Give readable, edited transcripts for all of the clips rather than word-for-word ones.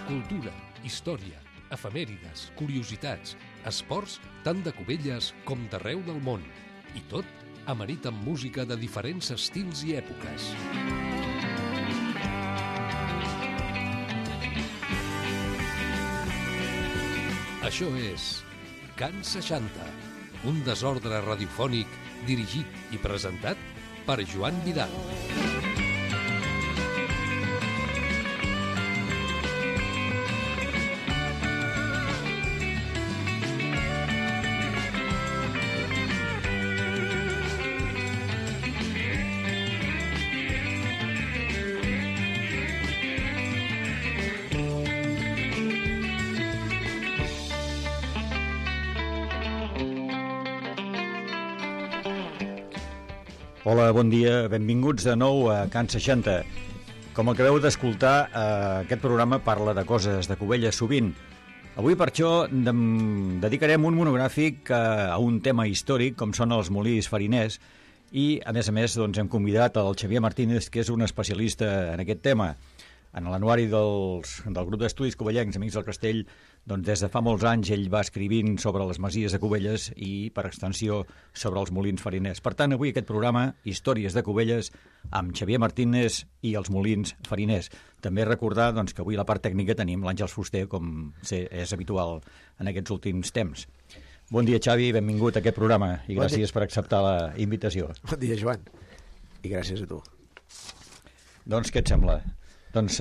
Cultura, història, efemèrides, curiositats, esports, tant de Cubelles com d'arreu del món. I tot amanit amb música de diferents estils i èpoques. Això és Can 60, un desordre radiofònic dirigit i presentat per Joan Vidal. Hola, bon dia, benvinguts de nou a Can 60. Com acabeu d'escoltar, aquest programa parla de coses de Cubelles sovint. Avui per això dedicarem un monogràfic a un tema històric com són els molins fariners i a més doncs, hem convidat el Xavier Martínez, que és un especialista en aquest tema. En l'anuari del grup d'estudis cubellencs Amics del Castell, doncs des de fa molts anys ell va escrivint sobre les masies de Cubelles i, per extensió, sobre els molins fariners. Per tant, avui aquest programa, Històries de Cubelles, amb Xavier Martínez i els molins fariners. També recordar doncs, que avui a la part tècnica tenim l'Àngels Fuster, com és habitual en aquests últims temps. Bon dia, Xavi, benvingut a aquest programa i gràcies per acceptar la invitació. Bon dia, Joan, i gràcies a tu. Doncs què et sembla? Doncs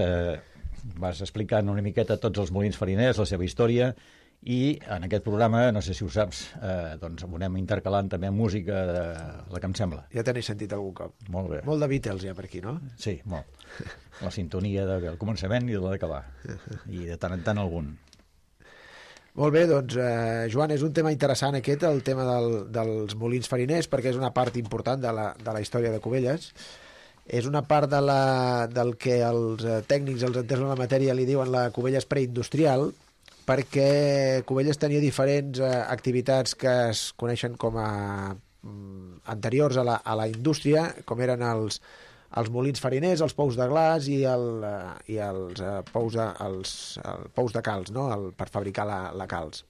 vas explicant una miqueta tots els molins fariners, la seva història, i en aquest programa, no sé si ho saps, doncs anem intercalant també música de la que em sembla. Ja te n'he sentit algun cop. Molt bé. Molt de Beatles ja per aquí, no? Sí, molt. La sintonia del començament i de la d'acabar. I de tant en tant algun. Molt bé, doncs, Joan, és un tema interessant aquest, el tema dels molins fariners, perquè és una part important de la història de Cubelles. És una part del que els tècnics, els entesos en la matèria, li diuen la Cubelles preindustrial, perquè Cubelles tenia diferents activitats que es coneixen com a anteriors a la indústria, com eren els molins fariners, els pous de glaç i els pous de calç, no? Per fabricar la calç.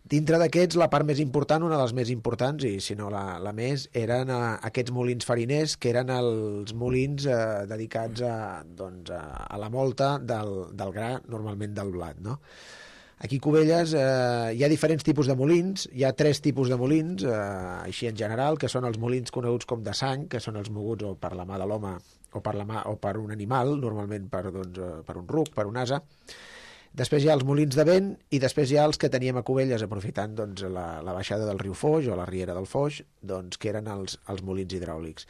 Dintre d'aquests, la part més important, una de les més importants, i si no la més, eren aquests molins fariners, que eren els molins dedicats a la molta del gra, normalment del blat, no? Aquí a Cubelles hi ha diferents tipus de molins, hi ha 3 tipus de molins, així en general, que són els molins coneguts com de sang, que són els moguts o per la mà de l'home o per un animal, normalment per un ruc, per un ase. Després hi ha els molins de vent i després hi ha els que teníem a Cubelles aprofitant la baixada del riu Foix o la riera del Foix, que eren els molins hidràulics.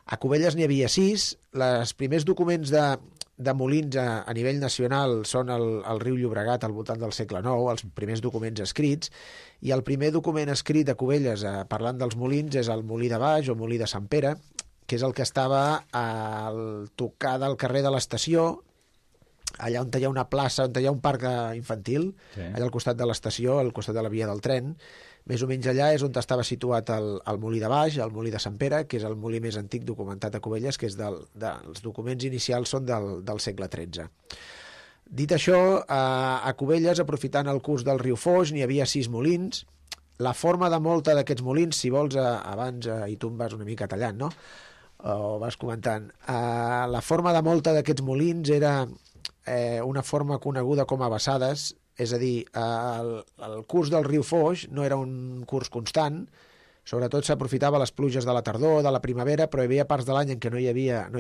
A Cubelles n'hi havia 6. Els primers documents de molins a nivell nacional són el riu Llobregat al voltant del segle IX, els primers documents escrits, i el primer document escrit a Cubelles parlant dels molins és el molí de Baix o molí de Sant Pere, que és el que estava al tocar del carrer de l'estació, allà on hi ha una plaça, on hi ha un parc infantil, sí. Allà al costat de l'estació, al costat de la via del tren, més o menys allà és on estava situat el molí de Baix, el molí de Sant Pere, que és el molí més antic documentat a Cubelles, que és els documents inicials són del segle XIII. Dit això, a Cubelles, aprofitant el curs del riu Foix, n'hi havia 6 molins. La forma de molta d'aquests molins, si vols, abans, i tu em vas una mica tallant, no? O vas comentant. La forma de molta d'aquests molins era una forma coneguda com a vessades, és a dir, el curs del riu Foix no era un curs constant, sobretot s'aprofitava les pluges de la tardor, de la primavera, però hi havia parts de l'any en què no hi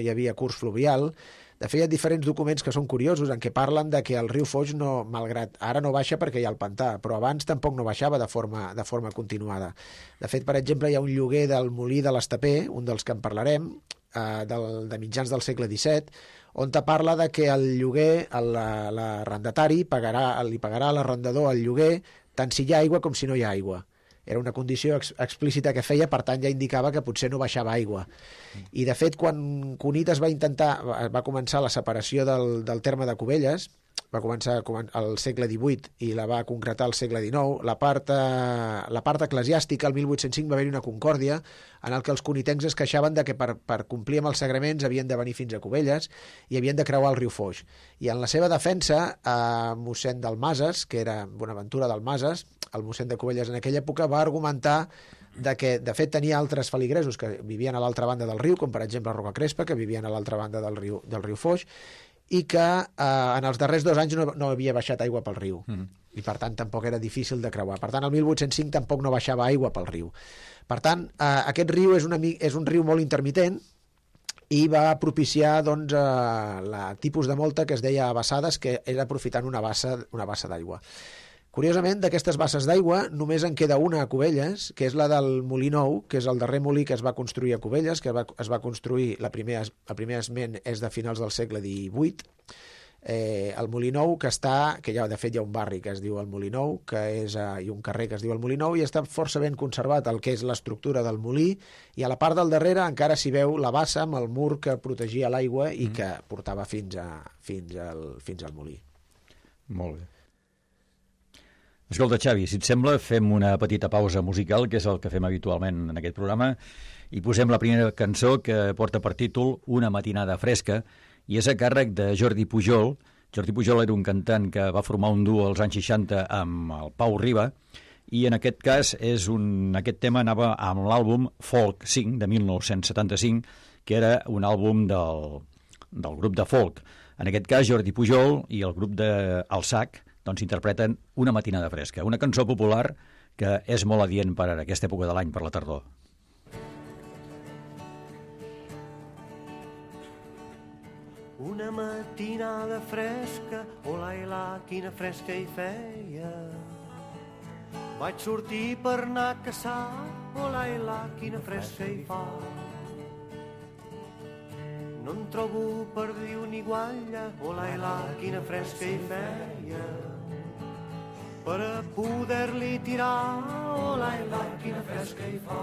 havia curs fluvial. De fet, hi ha diferents documents que són curiosos en què parlen de que el riu Foix, malgrat ara no baixa perquè hi ha el pantà, però abans tampoc no baixava de forma continuada. De fet, per exemple, hi ha un lloguer del molí de l'Estaper, un dels que en parlarem, de mitjans del segle XVII, on te parla de que el lloguer, l'arrendatari li pagarà a l'arrendador el lloguer tant si hi ha aigua com si no hi ha aigua. Era una condició explícita que feia, per tant ja indicava que potser no baixava aigua. I de fet, quan Cunit va començar la separació del terme de Cubelles, va començar al segle XVIII i la va concretar al segle XIX, la part eclesiàstica, el 1805 va haver-hi una concòrdia en el que els cunitencs es queixaven de que per complir amb els sagraments havien de venir fins a Cubelles i havien de creuar el riu Foix. I en la seva defensa, mossèn Dalmases, que era Bonaventura Dalmases, el mossèn de Cubelles en aquella època, va argumentar que, de fet, tenia altres feligresos que vivien a l'altra banda del riu, com per exemple Roca Crespa, que vivien a l'altra banda del riu Foix, i que en els darrers 2 anys no havia baixat aigua pel riu. I, per tant, tampoc era difícil de creuar. Per tant, el 1805 tampoc no baixava aigua pel riu. Per tant, aquest riu és un riu molt intermitent i va propiciar la tipus de molta que es deia abassades, que era aprofitant una bassa d'aigua. Curiosament, d'aquestes basses d'aigua només en queda una a Cubelles, que és la del Molí Nou, que és el darrer molí que es va construir a Cubelles, que es va construir, el primer esment és de finals del segle XVIII, el Molí Nou, que de fet hi ha un barri que es diu el Molí Nou, i un carrer que es diu el Molí Nou, i està força ben conservat el que és l'estructura del molí, i a la part del darrere encara s'hi veu la bassa amb el mur que protegia l'aigua i que portava fins al molí. Molt bé. Escolta, Xavi, si et sembla, fem una petita pausa musical, que és el que fem habitualment en aquest programa, i posem la primera cançó que porta per títol Una matinada fresca, i és a càrrec de Jordi Pujol. Jordi Pujol era un cantant que va formar un duo als anys 60 amb el Pau Riba, i en aquest cas aquest tema anava amb l'àlbum Folk 5 de 1975, que era un àlbum del grup de folk. En aquest cas, Jordi Pujol i el grup de El Sac interpreten Una matinada fresca, una cançó popular que és molt adient per aquesta època de l'any, per la tardor. Una matinada fresca, hola, quina fresca hi feia. Vaig sortir per anar a caçar, hola, quina fresca hi fa. No en trobo perdiu ni guatlla, hola, quina fresca hi feia. Per a poder-li tirar, hola, quina fresca hi fa.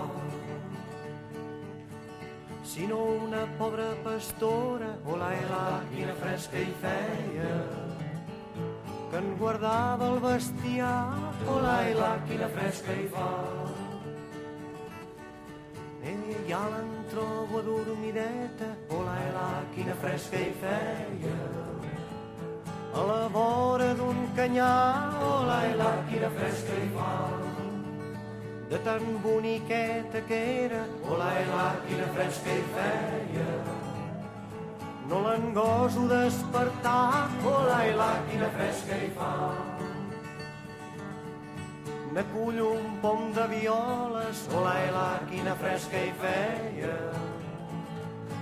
Sinó una pobra pastora, hola, quina fresca hi feia. Que en guardava el bestiar, hola, quina fresca hi fa. Ja l'en trobo adormideta, hola, quina fresca hi feia. A la vora d'un canyar, hola, quina fresca hi fa. De tan boniqueta que era, hola, quina fresca hi feia. No l'en goso despertar, hola, quina fresca hi fa. M'acullo un pom de violes, hola, quina fresca hi feia.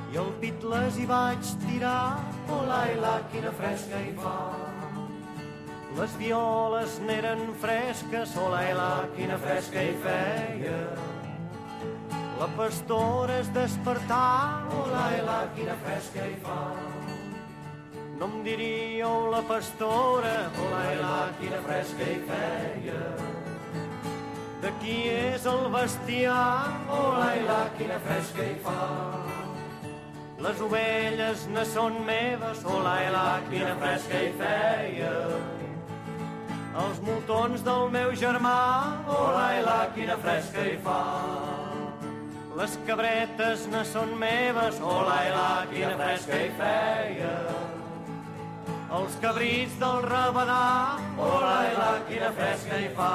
I el pit les hi vaig tirar, hola, quina fresca hi fa. Les violes n'eren fresques, hola, quina fresca hi feia. La pastora es despertà, hola, quina fresca hi fa. No em diríeu la pastora, hola, quina fresca hi feia. De qui és el bestiar, hola, quina fresca hi fa. Les ovelles ne són meves, hola, quina fresca hi feia. Els moltons del meu germà, hola, quina fresca hi fa. Les cabretes ne són meves, hola, quina fresca hi feia. Els cabrits del rabadà, hola, quina fresca hi fa.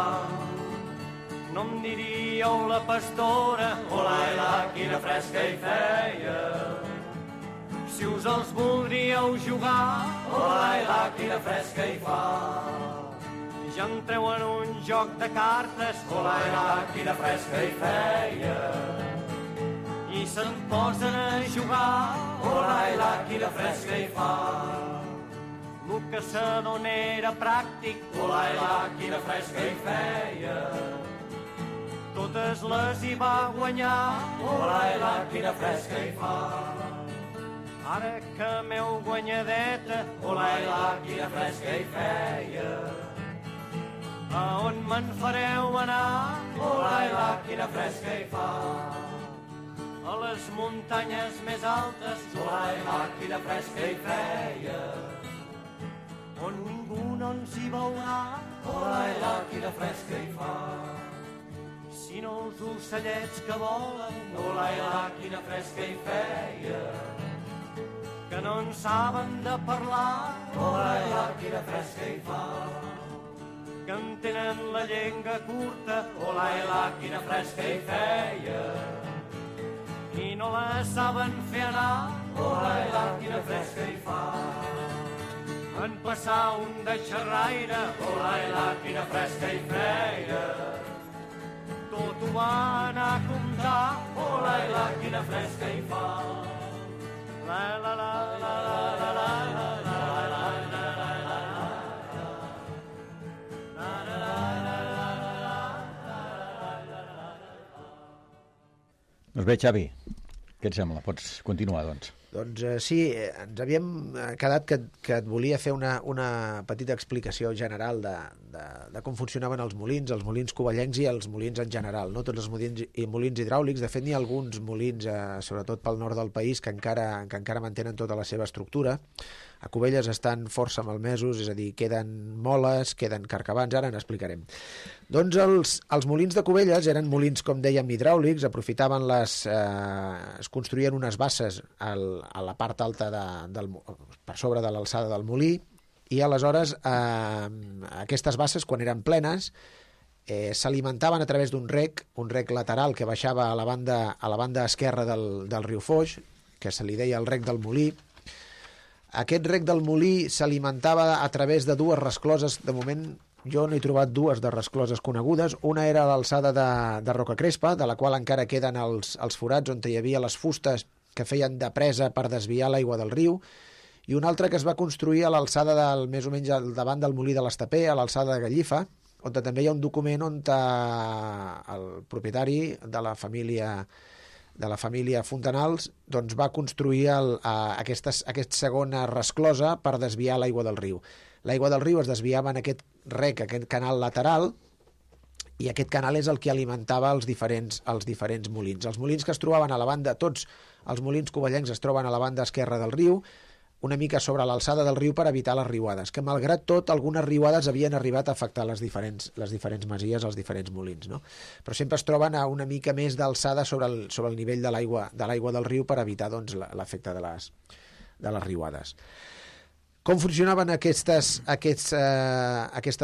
No em diríeu la pastora, hola, quina fresca hi feia. Si us els voldríeu jugar, hola, quina fresca hi fa. Ja entreu en un joc de cartes, hola, quina fresca hi feia. I se'n posen a jugar, hola, quina fresca hi fa. Lo caçador n'era pràctic, hola, quina fresca hi feia. Totes les hi va guanyar, hola, quina fresca hi fa. Ara que m'heu guanyadeta, olai-la, quina fresca hi feia. A on me'n fareu anar, olai-la, quina fresca hi fa. A les muntanyes més altes, olai-la, quina fresca hi feia. On ningú no ens hi veurà, olai-la, quina fresca hi fa. Si no els ocellets que volen, olai-la, quina fresca hi feia. Que no en saben de parlar, olai-la, quina fresca hi fa. Que en tenen la llengua curta, olai-la, quina fresca hi feia. I no la saben fer anar, olai-la, quina fresca hi fa. En passar un de xerraire, olai-la, quina fresca hi feia. Tot ho va anar a comptar, olai-la, quina fresca hi fa. La la la la la la la la la la la la Doncs bé, Xavi, què et sembla? Pots continuar, doncs. Doncs sí, ens havíem quedat que et volia fer una petita explicació general de com funcionaven els molins covellencs i els molins en general, no? Tots els molins hidràulics. De fet, n'hi ha alguns molins, sobretot pel nord del país, que encara mantenen tota la seva estructura. A Cubelles estan força malmesos, és a dir, queden moles, queden carcabans, ara n'explicarem. Doncs els molins de Cubelles eren molins, com dèiem, hidràulics, aprofitaven es construïen unes basses a la part alta per sobre de l'alçada del molí, i aleshores aquestes basses, quan eren plenes, s'alimentaven a través d'un rec lateral que baixava a la banda esquerra del riu Foix, que se li deia el rec del molí. Aquest rec del molí s'alimentava a través de dues rescloses. De moment jo n'he trobat dues de rescloses conegudes. Una era a l'alçada de Roca Crespa, de la qual encara queden els forats on hi havia les fustes que feien de presa per desviar l'aigua del riu, i una altra que es va construir a l'alçada més o menys davant del molí de l'Estaper, a l'alçada de Gallifa, on també hi ha un document on el propietari de la família Fontanals doncs va construir aquesta segona resclosa per desviar l'aigua del riu. L'aigua del riu es desviava en aquest rec, aquest canal lateral, i aquest canal és el que alimentava els diferents molins. Els molins que es trobaven a la banda, tots els molins covellencs es troben a la banda esquerra del riu, una mica sobre l'alçada del riu per evitar les riuades, que malgrat tot algunes riuades havien arribat a afectar les diferents masies, els diferents molins, no? Però sempre es troben a una mica més d'alçada sobre el nivell de l'aigua del riu per evitar doncs, l'efecte de les riuades. Com funcionaven aquestes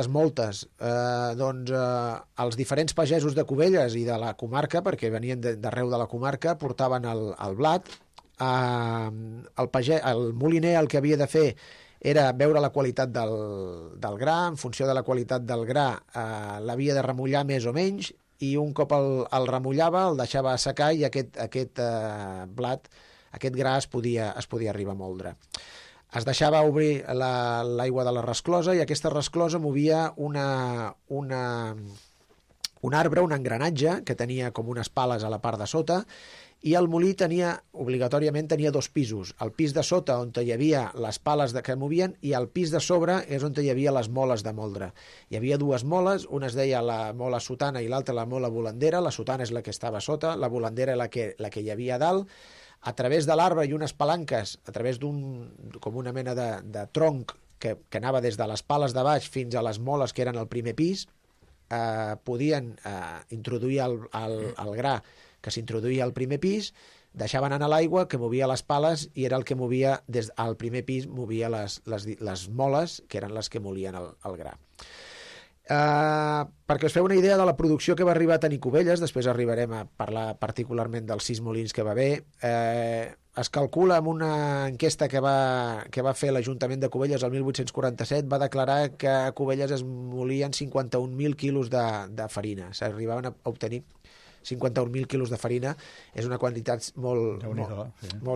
moltes? Els diferents pagesos de Cubelles i de la comarca, perquè venien d'arreu de la comarca, portaven el blat. El moliner el que havia de fer era veure la qualitat del gra. En funció de la qualitat del gra l'havia de remullar més o menys, i un cop el remullava el deixava assecar, i aquest blat, aquest gra es podia arribar a moldre. Es deixava obrir l'aigua de la resclosa, i aquesta resclosa movia un arbre, un engranatge que tenia com unes pales a la part de sota, i el molí obligatòriament tenia dos pisos. El pis de sota, on hi havia les pales que movien, i el pis de sobre és on hi havia les moles de moldre. Hi havia dues moles, una es deia la mola sotana i l'altra la mola volandera. La sotana és la que estava sota, la volandera la que hi havia a dalt. A través de l'arbre i unes palanques, a través com una mena de tronc que anava des de les pales de baix fins a les moles que eren al primer pis, podien introduir el gra que s'introduïa al primer pis, deixaven anar l'aigua que movia les pales, i era el que movia des al primer pis, movia les moles, que eren les que molien el gra. Perquè us feu una idea de la producció que va arribar a tenir Cubelles, després arribarem a parlar particularment dels 6 molins que va haver. Es calcula amb una enquesta que va fer l'Ajuntament de Cubelles el 1847, va declarar que a Cubelles es molien 51.000 quilos de farina. S'arribaven a obtenir 51.000 quilos de farina. És una quantitat molt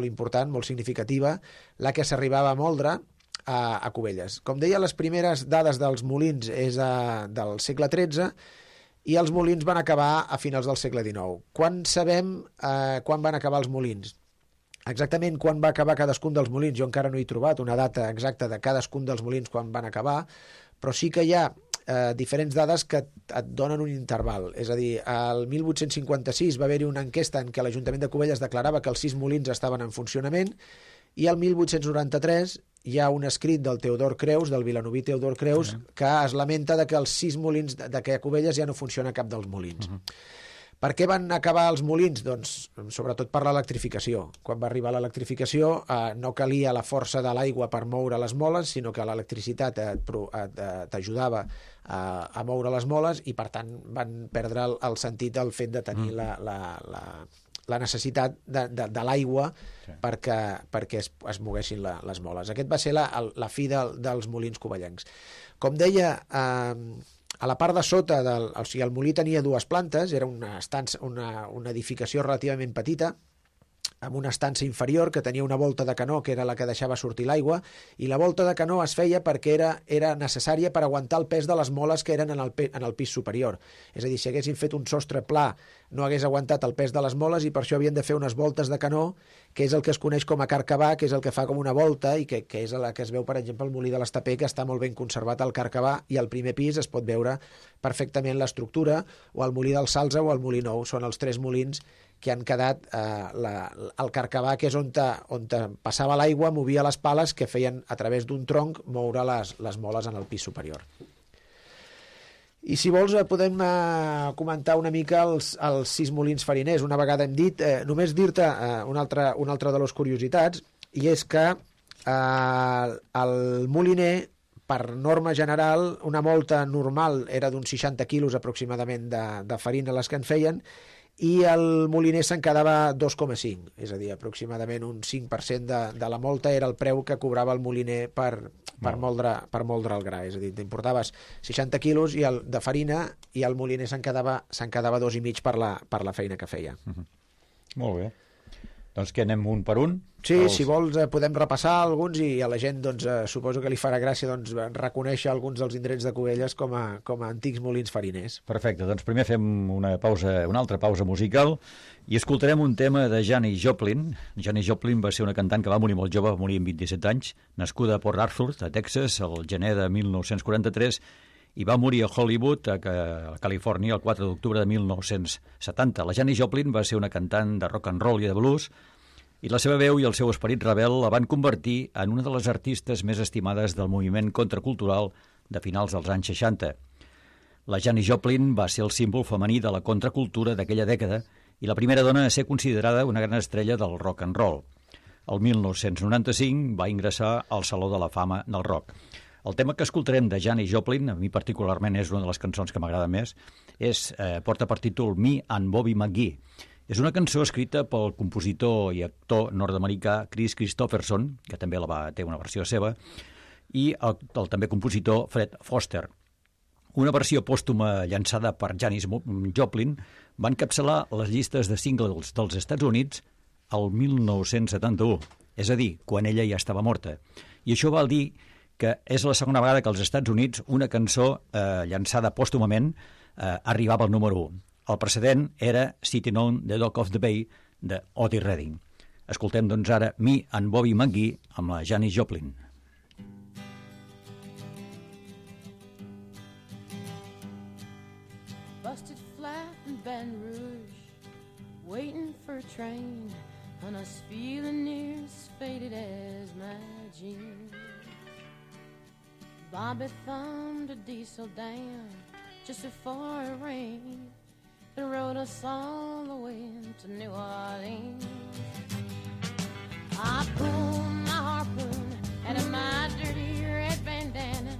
important, molt significativa, la que s'arribava a moldre a Cubelles. Com deia, les primeres dades dels molins és del segle XIII, i els molins van acabar a finals del segle XIX. Quan sabem quan van acabar els molins? exactament quan va acabar cadascun dels molins, jo encara no he trobat una data exacta de cadascun dels molins quan van acabar, però sí que hi ha diferents dades que et donen un interval. És a dir, el 1856 va haver-hi una enquesta en què l'Ajuntament de Cubelles declarava que els 6 molins estaven en funcionament, i el 1893 hi ha un escrit del Teodor Creus, del vilanoví Teodor Creus, que es lamenta de que els 6 molins, de que a Cubelles ja no funciona cap dels molins. Per què van acabar els molins? Doncs sobretot per l'electrificació. Quan va arribar l'electrificació no calia la força de l'aigua per moure les moles, sinó que l'electricitat t'ajudava a moure les moles i per tant van perdre el sentit del fet de tenir la necessitat de l'aigua perquè es moguessin les moles. Aquest va ser la fi dels molins covellencs. Com deia, a la part de sota, o sigui, el molí tenia 2 plantes, era una edificació relativament petita, amb una estança inferior que tenia una volta de canó, que era la que deixava sortir l'aigua, i la volta de canó es feia perquè era necessària per aguantar el pes de les moles que eren en el pis superior. És a dir, si haguessin fet un sostre pla, no hagués aguantat el pes de les moles i per això havien de fer unes voltes de canó, que és el que es coneix com a carcabà, que és el que fa com una volta i que és la que es veu, per exemple, al molí de l'Estaper, que està molt ben conservat al carcabà, i al primer pis es pot veure perfectament l'estructura, o al molí del Salze o al molí Nou. Són els 3 molins que han quedat el carcabà, que és on passava l'aigua, movia les pales que feien a través d'un tronc moure les moles en el pis superior. I si vols podem comentar una mica els 6 molins fariners. Una vegada hem dit, només dir-te una altra de les curiositats, i és que el moliner, per norma general, una molta normal era d'uns 60 quilos aproximadament de farina les que en feien, i el moliner se'n quedava 2,5, és a dir, aproximadament un 5% de la molta era el preu que cobrava el moliner per moldre el gra. És a dir, t'importaves 60 quilos de farina i el moliner se'n quedava 2,5 per la feina que feia. Molt bé. Doncs que anem un per un? Sí, si vols podem repassar alguns i a la gent suposo que li farà gràcia reconèixer alguns dels indrets de Cubelles com a antics molins fariners. Perfecte, doncs primer fem una altra pausa musical i escoltarem un tema de Janis Joplin. Janis Joplin va ser una cantant que va morir molt jove, va morir amb 27 anys, nascuda a Port Arthur, a Texas, el gener de 1943, i va morir a Hollywood, a Califòrnia, el 4 d'octubre de 1970. La Janis Joplin va ser una cantant de rock and roll i de blues, i la seva veu i el seu esperit rebel la van convertir en una de les artistes més estimades del moviment contracultural de finals dels anys 60. La Janis Joplin va ser el símbol femení de la contracultura d'aquella dècada i la primera dona a ser considerada una gran estrella del rock and roll. El 1995 va ingressar al Saló de la Fama del Rock. El tema que escoltarem de Janis Joplin, a mi particularment és una de les cançons que m'agrada més, porta per títol Me and Bobby McGee. És una cançó escrita pel compositor i actor nord-americà Chris Christopherson, que també té una versió seva, i el també compositor Fred Foster. Una versió pòstuma llançada per Janis Joplin va encapçalar les llistes de singles dels Estats Units el 1971, és a dir, quan ella ja estava morta. I això vol dir que és la segona vegada que als Estats Units una cançó llançada pòstumament arribava al número 1. El precedent era Sitting on the Dock of the Bay de Otis Redding. Escoltem doncs ara Me and Bobby McGee amb la Janis Joplin. Busted flat in Baton Rouge, waiting for a train, and I was feeling near as faded as my jeans. Bobby thumbed a diesel down just before it rained and rode us all the way to New Orleans. I pulled my harpoon out of my dirty red bandana.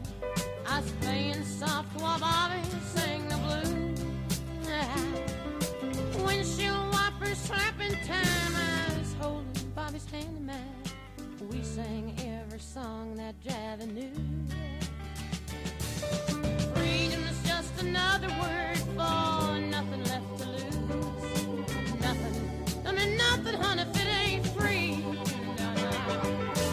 I was playing soft while Bobby sang the blues. Windshield wipers slapping time, I was holding Bobby's hand in mine. We sang every song that Javi knew. Freedom's just another word for nothing left to lose. Nothing, I mean nothing, honey, if it ain't free.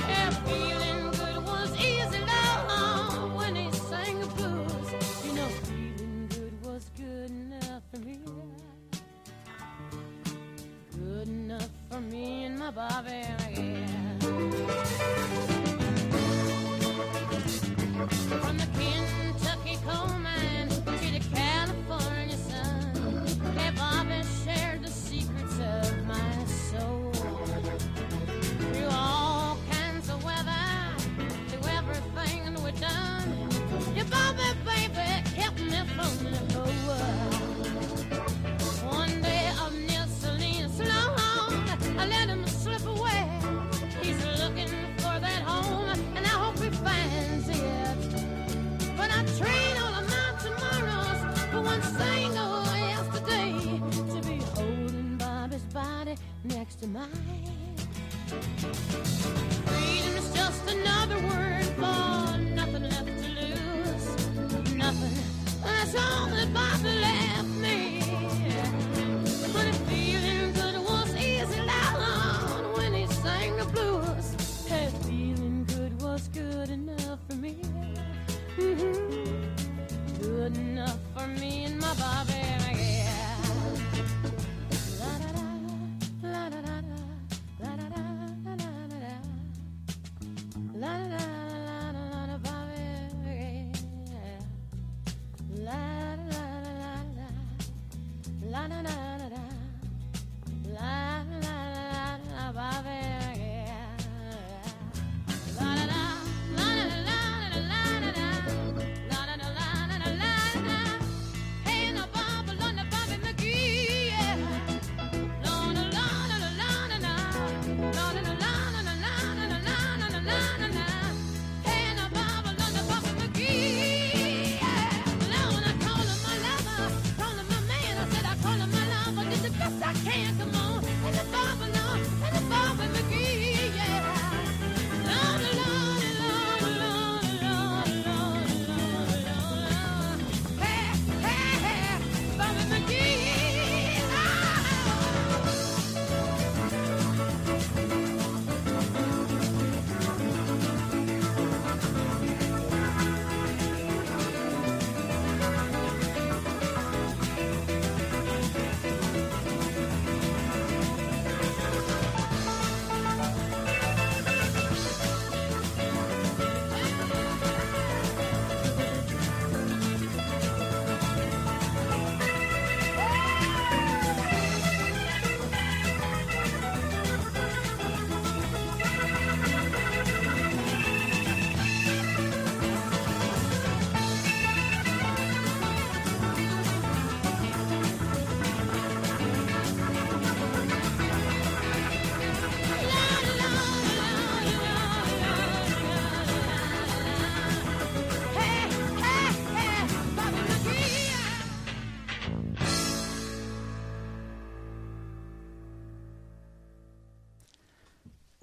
Yeah, feeling good was easy, love, when he sang the blues. You know, feeling good was good enough for me. Good enough for me and my Bobby McGee. From the Kentucky coal mine to the California sun, hey, Bobby shared the secrets of my soul. Through all kinds of weather, through everything we've done, your Bobby, baby, kept me from the whole world. One day of Nelson's long, I let him slip away. He's looking for that home, and I hope he finds it. But I trade all of my tomorrows for one single yesterday, to be holding Bobby's body next to mine. Freedom is just another word for nothing left to lose. Nothing, that's all that Bobby left me. But if feeling good was easy loud when he sang the blues, hey, feeling good was good enough for me. Good enough for me and my Bobby McGee. La da da, la da da da, la da da, la da da da, la da da, la da Bobby McGee. La da da da da, la da da da, la da da Bobby McGee. La da da, la da da la da la da da. I can't come on, and the Bobby Lord, and the Bobby McGee, yeah. Lord, Lord, Lord, Lord, Lord, Lord, Lord, Lord. Hey, hey, hey, Bobby McGee.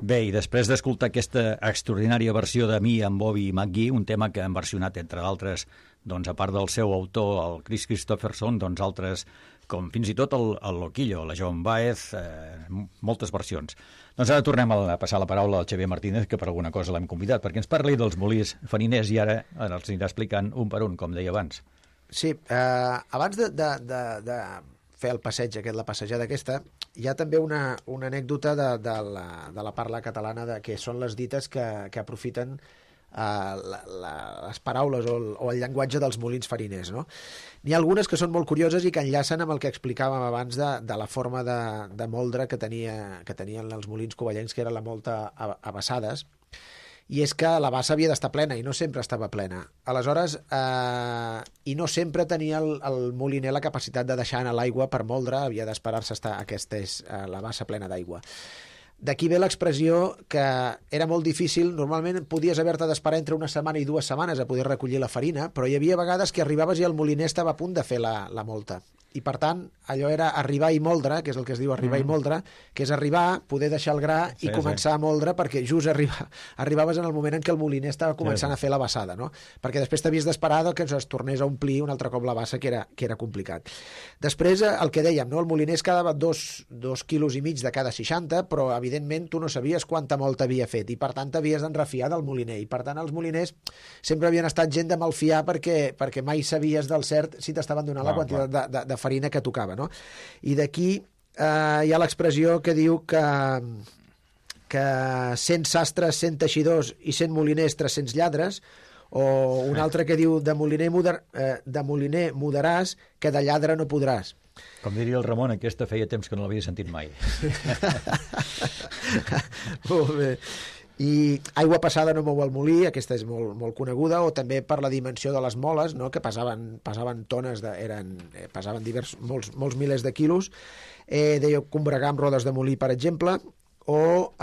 Bé, i després d'escoltar aquesta extraordinària versió de Mi amb Bobby McGee, un tema que han versionat, entre d'altres, doncs, a part del seu autor, el Chris Christopherson, doncs altres, com fins i tot el Loquillo, la Joan Baez, moltes versions. Doncs ara tornem a passar la paraula al Xavier Martínez, que per alguna cosa l'hem convidat, perquè ens parli dels molins fariners i ara els anirà explicant un per un, com deia abans. Sí, abans de fer el passeig aquest, la passejada aquesta, hi ha també una anècdota de la parla catalana, que són les dites que aprofiten les paraules o el llenguatge dels molins fariners, no? N'hi ha algunes que són molt curioses i que enllacen amb el que explicàvem abans de la forma de moldre que tenien els molins covellencs, que era la molta a vessades, i és que la bassa havia d'estar plena i no sempre estava plena. Aleshores, i no sempre tenia el moliner la capacitat de deixar anar l'aigua per moldre, havia d'esperar-se estar la bassa plena d'aigua. D'aquí ve l'expressió que era molt difícil, normalment podies haver-te d'esperar entre una setmana i 2 setmanes a poder recollir la farina, però hi havia vegades que arribaves i el moliner estava a punt de fer la molta. I per tant, allò era arribar i moldre, que és el que es diu arribar i moldre, que és arribar, poder deixar el gra i començar a moldre, perquè just arribaves en el moment en què el moliner estava començant a fer la vessada, no? Perquè després t'havies d'esperar que es tornés a omplir un altre cop la bassa, que era complicat. Després, el que dèiem, no? El moliner es quedava 2,5 quilos de cada 60, però evidentment tu no sabies quanta molta havia fet i per tant t'havies d'enrefiar del moliner, i per tant els moliners sempre havien estat gent de malfiar perquè mai sabies del cert si t'estaven donant la quantitat de farina que tocava, no? I d'aquí hi ha l'expressió que diu que que 100 sastres, 100 teixidors i 100 moliners, 300 lladres, o un altre que diu de moliner mudaràs, que de lladre no podràs. Com diria el Ramon, aquesta feia temps que no l'havia sentit mai. Molt bé. I aigua passada no mou el molí, aquesta és molt, molt coneguda, o també per la dimensió de les moles, no? Que pesaven tones, pesaven molts milers de quilos, de combregar amb rodes de molí, per exemple, o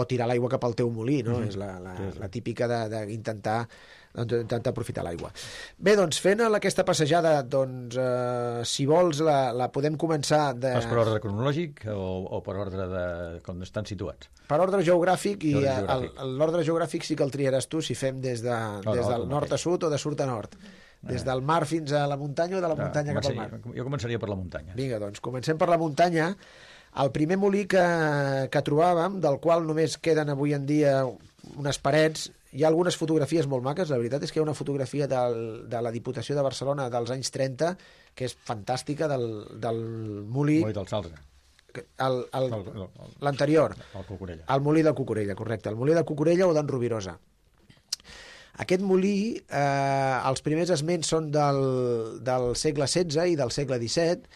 tirar l'aigua cap al teu molí, no? És la típica d'intentar aprofitar l'aigua. Bé, doncs, fent aquesta passejada, doncs, si vols, la podem començar de... Fas per ordre cronològic o per ordre de com estan situats? Per ordre geogràfic, i l'ordre geogràfic sí que el triaràs tu, si fem des del nord a sud o de sud a nord. Des del mar fins a la muntanya o de la muntanya cap al mar. Jo començaria per la muntanya. Vinga, doncs, comencem per la muntanya. El primer molí que trobàvem, del qual només queden avui en dia unes parets, hi ha algunes fotografies molt maques. La veritat és que hi ha una fotografia de la Diputació de Barcelona dels anys 30, que és fantàstica, del molí... Molí del Salze. L'anterior. El Cucurella. El molí de Cucurella, correcte. El molí de Cucurella o d'en Rovirosa. Aquest molí, els primers esments són del segle XVI i del segle XVII,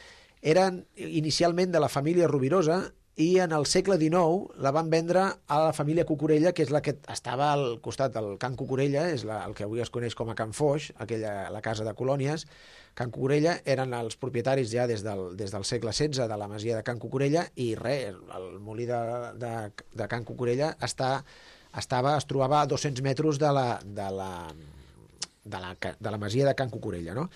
eren inicialment de la família Rovirosa i en el segle XIX la van vendre a la família Cucurella, que és la que estava al costat del Can Cucurella, és el que avui es coneix com a Can Foix, la casa de colònies. Can Cucurella eren els propietaris ja des del segle XVI de la masia de Can Cucurella, i el molí de Can Cucurella es trobava a 200 metres de la masia de Can Cucurella, no?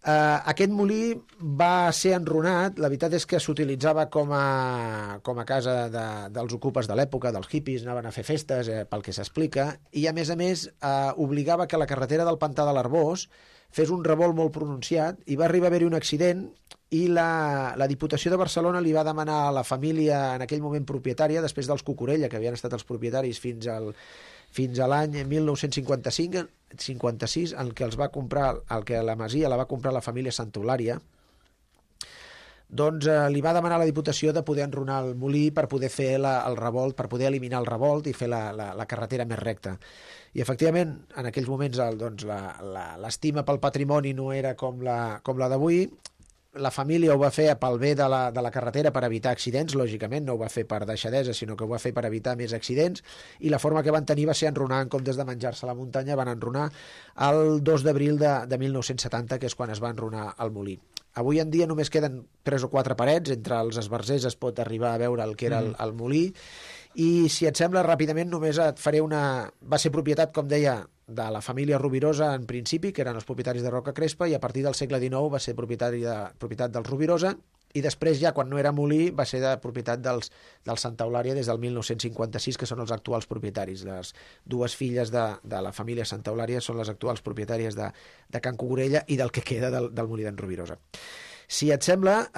Aquest molí va ser enrunat. La veritat és que s'utilitzava com a casa dels ocupes de l'època, dels hippies, anaven a fer festes, pel que s'explica, i a més obligava que la carretera del Pantà de l'Arbós fes un revolt molt pronunciat, i va arribar a haver-hi un accident, i la Diputació de Barcelona li va demanar a la família en aquell moment propietària, després dels Cucurella, que havien estat els propietaris fins a l'any 1956, en què la masia la va comprar la família Santa Eulària, doncs li va demanar a la Diputació de poder enrunar el molí per poder fer el revolt, per poder eliminar el revolt i fer la carretera més recta. I efectivament, en aquells moments l'estima pel patrimoni no era com la d'avui. La família ho va fer pel bé de la carretera, per evitar accidents, lògicament, no ho va fer per deixadesa, sinó que ho va fer per evitar més accidents, i la forma que van tenir va ser enrunar, en comptes de menjar-se la muntanya, van enrunar el 2 d'abril de 1970, que és quan es va enrunar el molí. Avui en dia només queden 3 o 4 parets, entre els esbarzers es pot arribar a veure el que era el molí, i si et sembla, ràpidament només et faré va ser propietat, com deia, de la família Rovirosa en principi, que eren els propietaris de Roca Crespa, i a partir del segle XIX va ser propietat dels Rovirosa, i després ja, quan no era molí, va ser de propietat dels Santa Eulària des del 1956, que són els actuals propietaris. Les dues filles de la família Santa Eulària són les actuals propietàries de Can Cucurella i del que queda del molí d'en Rovirosa. Si et sembla,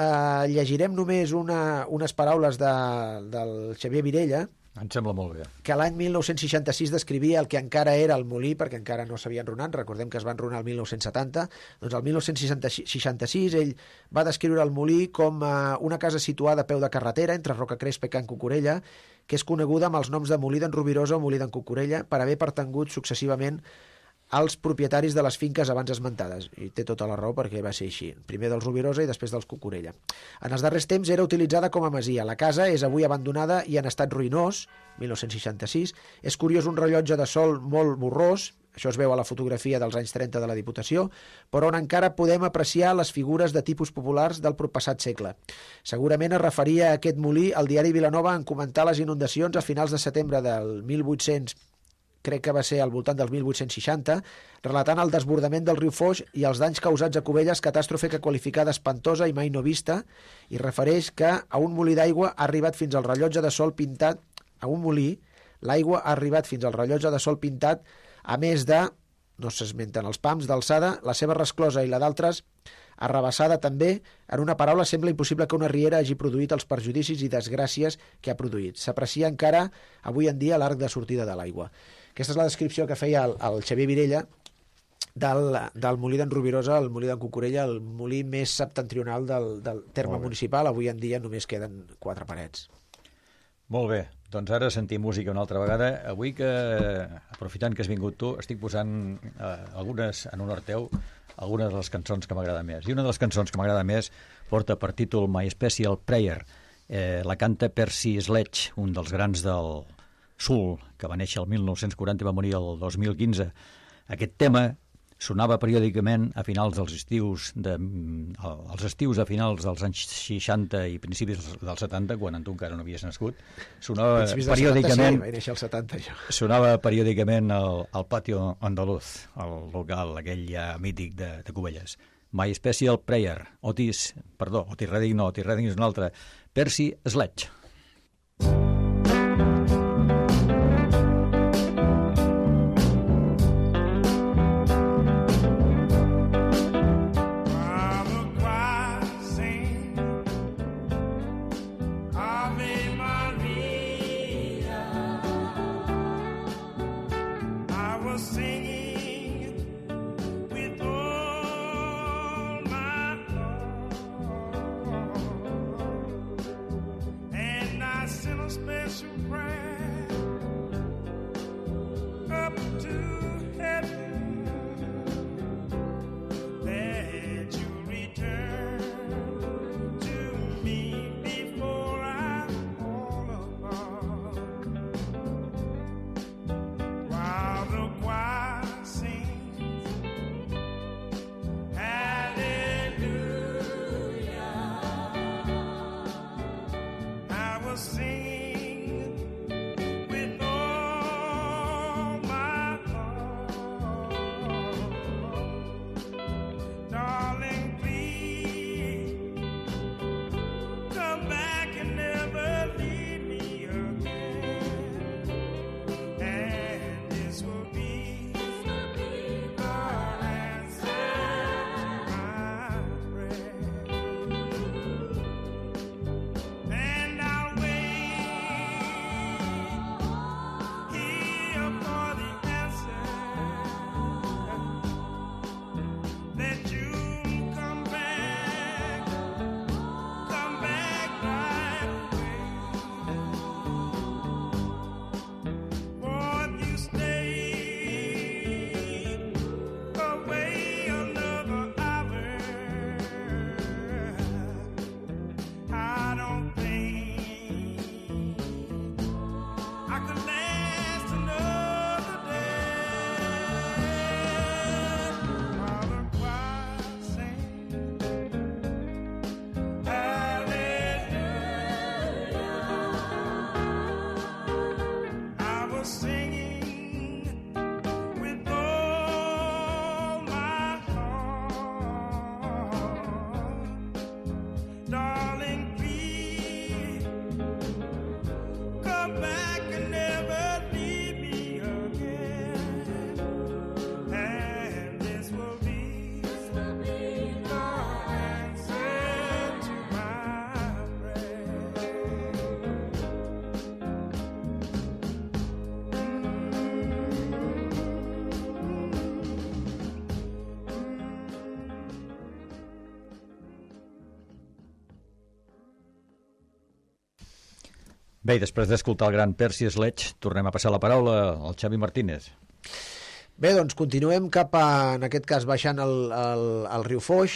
llegirem només unes paraules del Xavier Virella, em sembla molt bé. Que l'any 1966 descrivia el que encara era el molí, perquè encara no s'havia enrunat. Recordem que es va enrunar el 1970. Doncs el 1966 ell va descriure el molí com una casa situada a peu de carretera entre Roca Crespa i Can Cucurella, que és coneguda amb els noms de molí d'en Rovirosa o molí d'en Cucurella, per haver pertangut successivament als propietaris de les finques abans esmentades. I té tota la raó, perquè va ser així. Primer dels Rovirosa i després dels Cucurella. En els darrers temps era utilitzada com a masia. La casa és avui abandonada i en estat ruïnós, 1966. És curiós un rellotge de sol molt borrós, això es veu a la fotografia dels anys 30 de la Diputació, però on encara podem apreciar les figures de tipus populars del passat segle. Segurament es referia a aquest molí al diari Vilanova en comentar les inundacions a finals de setembre del 1800, crec que va ser al voltant del 1860, relatant el desbordament del riu Foix i els danys causats a Cubelles, catàstrofe que qualificà d'espantosa i mai no vista, i refereix que a un molí d'aigua ha arribat fins al rellotge de sol pintat, a un molí, l'aigua ha arribat fins al rellotge de sol pintat, a més de, no s'esmenten els pams d'alçada, la seva resclosa i la d'altres, arrabassada també. En una paraula, sembla impossible que una riera hagi produït els perjudicis i desgràcies que ha produït. S'aprecia encara avui en dia l'arc de sortida de l'aigua. Aquesta és la descripció que feia el Xavier Virella del molí d'en Rovirosa, el molí d'en Cucurella, el molí més septentrional del terme municipal. Avui en dia només queden 4 parets. Molt bé, doncs ara sentim música una altra vegada. Avui que, aprofitant que has vingut tu, estic posant algunes, en honor teu, algunes de les cançons que m'agrada més. I una de les cançons que m'agrada més porta per títol My Special Prayer. La canta Percy Sledge, un dels grans del soul, que va néixer el 1940 i va morir el 2015. Aquest tema sonava periòdicament a finals dels estius, als estius a finals dels anys 60 i principis dels 70, quan tu encara no havies nascut. Sonava periòdicament... 70, sí, vaig néixer al 70, jo. Sonava periòdicament al patio andaluz, al local aquell ja mític de Cubelles. My Special Prayer. Otis Redding no, Otis Redding és un altre. Percy Sledge. Bé, després d'escoltar el gran Percy Sledge, tornem a passar la paraula al Xavi Martínez. Bé, doncs continuem cap a, en aquest cas, baixant el riu Foix.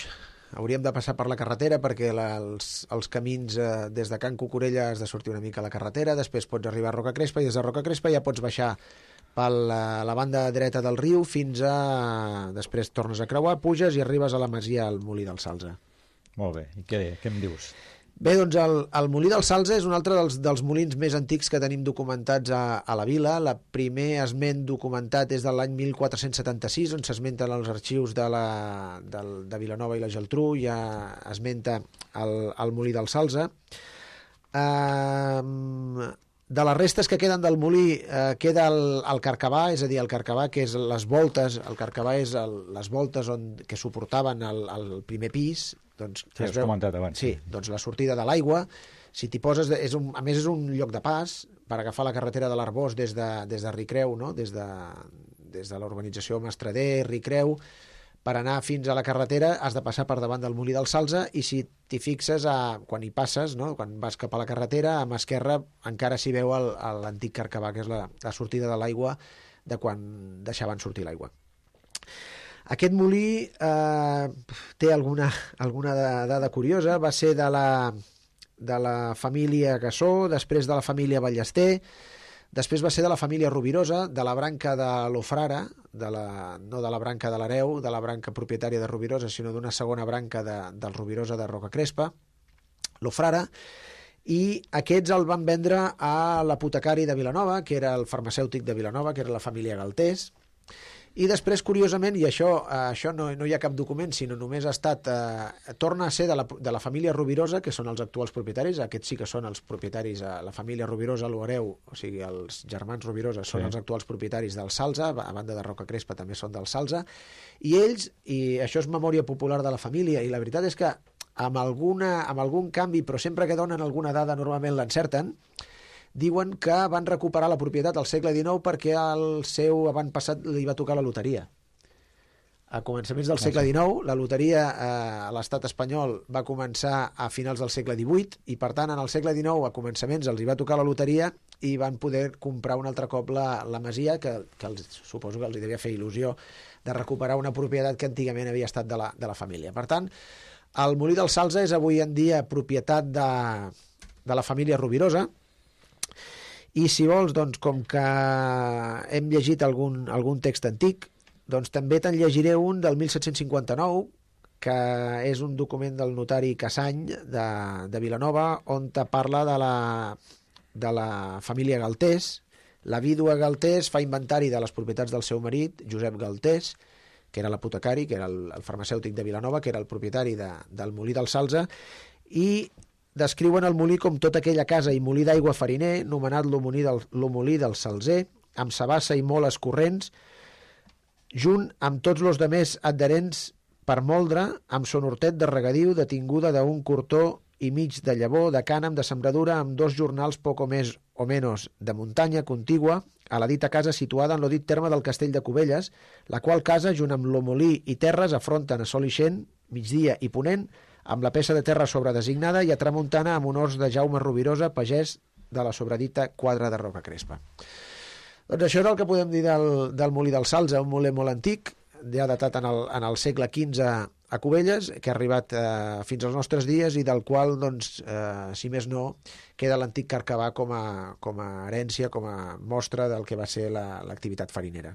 Hauríem de passar per la carretera perquè els camins des de Can Cucurella has de sortir una mica a la carretera, després pots arribar a Roca Crespa i des de Roca Crespa ja pots baixar per la banda dreta del riu fins a... Després tornes a creuar, puges i arribes a la masia al Molí del Salze. Molt bé, i què em dius? Bé, doncs el Molí del Salze és un altre dels molins més antics que tenim documentats a la vila. El primer esment documentat és de l'any 1476, on s'esmenten els arxius de Vilanova i la Geltrú, ja esmenta el Molí del Salze. De les restes que queden del molí queda el carcabà, és a dir, el carcabà que és les voltes, el carcabà és les voltes que suportaven el primer pis. Doncs, sí, has comentat abans. Sí, doncs la sortida de l'aigua, si t'hi poses, a més és un lloc de pas per agafar la carretera de l'Arbós des de Ricreu, no? des de la urbanització Mastrader, Ricreu, per anar fins a la carretera has de passar per davant del Molí del Salze, i si t'hi fixes, quan hi passes, no? Quan vas cap a la carretera, a mà esquerra encara s'hi veu l'antic carcabà, que és la sortida de l'aigua de quan deixaven sortir l'aigua. Aquest molí té alguna dada curiosa. Va ser de la família Gassó, després de la família Ballester, després va ser de la família Rovirosa, de la branca de l'Ofrara, no de la branca de l'Hereu, de la branca propietària de Rovirosa, sinó d'una segona branca del Rovirosa de Rocacrespa, l'Ofrara, i aquests el van vendre a l'apotecari de Vilanova, que era el farmacèutic de Vilanova, que era la família Galtés. I després, curiosament, i això no hi ha cap document, sinó només ha estat... torna a ser de la família Rovirosa, que són els actuals propietaris. Aquests sí que són els propietaris, la família Rovirosa, l'Hereu, o sigui, els germans Rovirosa són els actuals propietaris del Salze, a banda de Rocacrespa també són del Salze, i ells, i això és memòria popular de la família, i la veritat és que amb algun canvi, però sempre que donen alguna dada normalment l'encerten, diuen que van recuperar la propietat al segle XIX perquè al seu avantpassat li va tocar la loteria. A començaments del segle XIX, la loteria a l'estat espanyol va començar a finals del segle XVIII, i per tant en el segle XIX a començaments els hi va tocar la loteria i van poder comprar un altre cop la masia, que suposo que els hi devia fer il·lusió de recuperar una propietat que antigament havia estat de la família. Per tant, el Molí del Salze és avui en dia propietat de la família Rovirosa. I si vols, doncs, com que hem llegit algun text antic, doncs també te'n llegiré un del 1759, que és un document del notari Cassany de Vilanova, on te parla de la família Galtés. La vídua Galtés fa inventari de les propietats del seu marit, Josep Galtés, que era l'apotecari, que era el farmacèutic de Vilanova, que era el propietari del Molí del Salze, i descriuen el molí com tota aquella casa i molí d'aigua fariner, nomenat lo molí del Salzer, amb sabassa i moles corrents, junt amb tots los demés adherents per moldre, amb son hortet de regadiu, detinguda d'un cortó i mig de llavor, de cànem, de sembradura, amb 2 jornals poco més o menys de muntanya contigua a la dita casa situada en lo dit terme del castell de Cubelles, la qual casa, junt amb lo molí i terres, afronten a sol ixent, migdia i ponent, amb la peça de terra sobredesignada, i a tramuntana amb honors de Jaume Rovirosa, pagès de la sobredita quadra de Rocacrespa. Doncs això és el que podem dir del Molí del Salze, un molí molt antic, ja datat en el segle XV a Cubelles, que ha arribat fins als nostres dies, i del qual, doncs, si més no, queda l'antic carcabà com a herència, com a mostra del que va ser l'activitat farinera.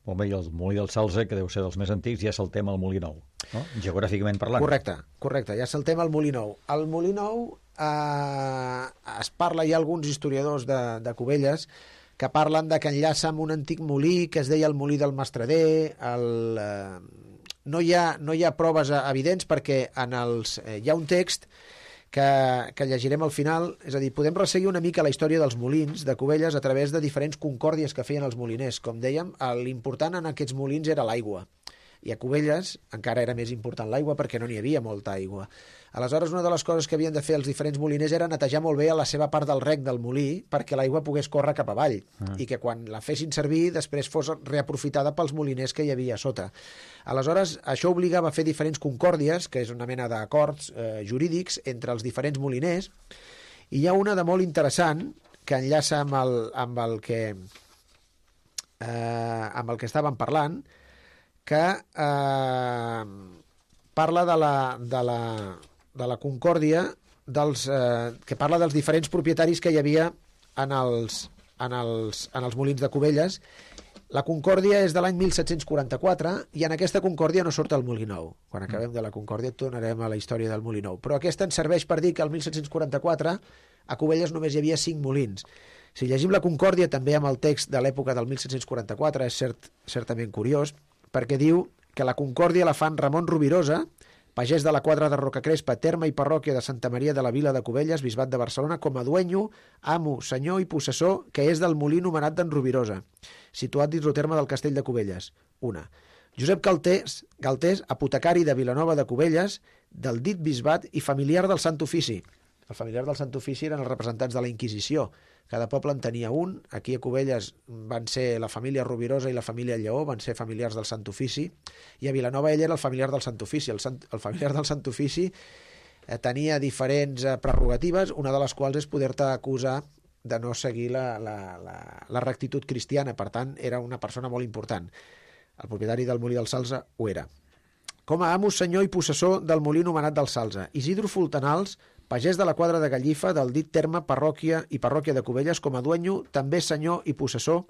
Molt bé, i el Molí del Salze, que deu ser dels més antics, ja saltem al Molí Nou, no? Geogràficament parlant. Correcte, ja saltem al Molí Nou. Al Molí Nou es parla, hi ha alguns historiadors de Cubelles que parlen de que enllaça amb un antic molí que es deia el Molí del Mastrader. No hi ha proves evidents, perquè hi ha un text que llegirem al final. És a dir, podem resseguir una mica la història dels molins de Cubelles a través de diferents concòrdies que feien els moliners. Com dèiem, l'important en aquests molins era l'aigua, i a Cubelles encara era més important l'aigua perquè no n'hi havia molta aigua. Aleshores, una de les coses que havien de fer els diferents moliners era netejar molt bé a la seva part del rec del molí perquè l'aigua pogués córrer cap avall i que quan la fessin servir després fos reaprofitada pels moliners que hi havia a sota. Aleshores, això obligava a fer diferents concòrdies, que és una mena d'acords jurídics entre els diferents moliners, i hi ha una de molt interessant que enllaça amb el que estàvem parlant, que parla de la concòrdia que parla dels diferents propietaris que hi havia en els molins de Cubelles. La concòrdia és de l'any 1744 i en aquesta concòrdia no surt el Molí Nou. Quan acabem de la concòrdia tornarem a la història del Molí Nou. Però aquesta ens serveix per dir que el 1744 a Cubelles només hi havia 5 molins. Si llegim la concòrdia també amb el text de l'època del 1744 és certament curiós, perquè diu que la concòrdia la fan Ramon Rovirosa, pagès de la quadra de Rocacrespa, terme i parròquia de Santa Maria de la Vila de Cubelles, bisbat de Barcelona, com a duenyo, amo, senyor i possessor, que és del molí nomenat d'en Rovirosa, situat dins el terme del castell de Cubelles. Una. Josep Galtés, apotecari de Vilanova de Cubelles, del dit bisbat i familiar del Sant Ofici. El familiar del Sant Ofici eren els representants de la Inquisició, Cada poble en tenia un. Aquí a Cubelles van ser la família Rovirosa i la família Lleó, van ser familiars del Sant Ofici, i a Vilanova ell era el familiar del Sant Ofici. El familiar del Sant Ofici tenia diferents prerrogatives, una de les quals és poder-te acusar de no seguir la rectitud cristiana. Per tant, era una persona molt important. El propietari del molí del Salze ho era. Com a amo, senyor i possessor del molí nomenat del Salze, Isidro Fultanals, pagès de la quadra de Gallifa, del dit terme parròquia i parròquia de Cubelles, com a duenyo, també senyor i possessor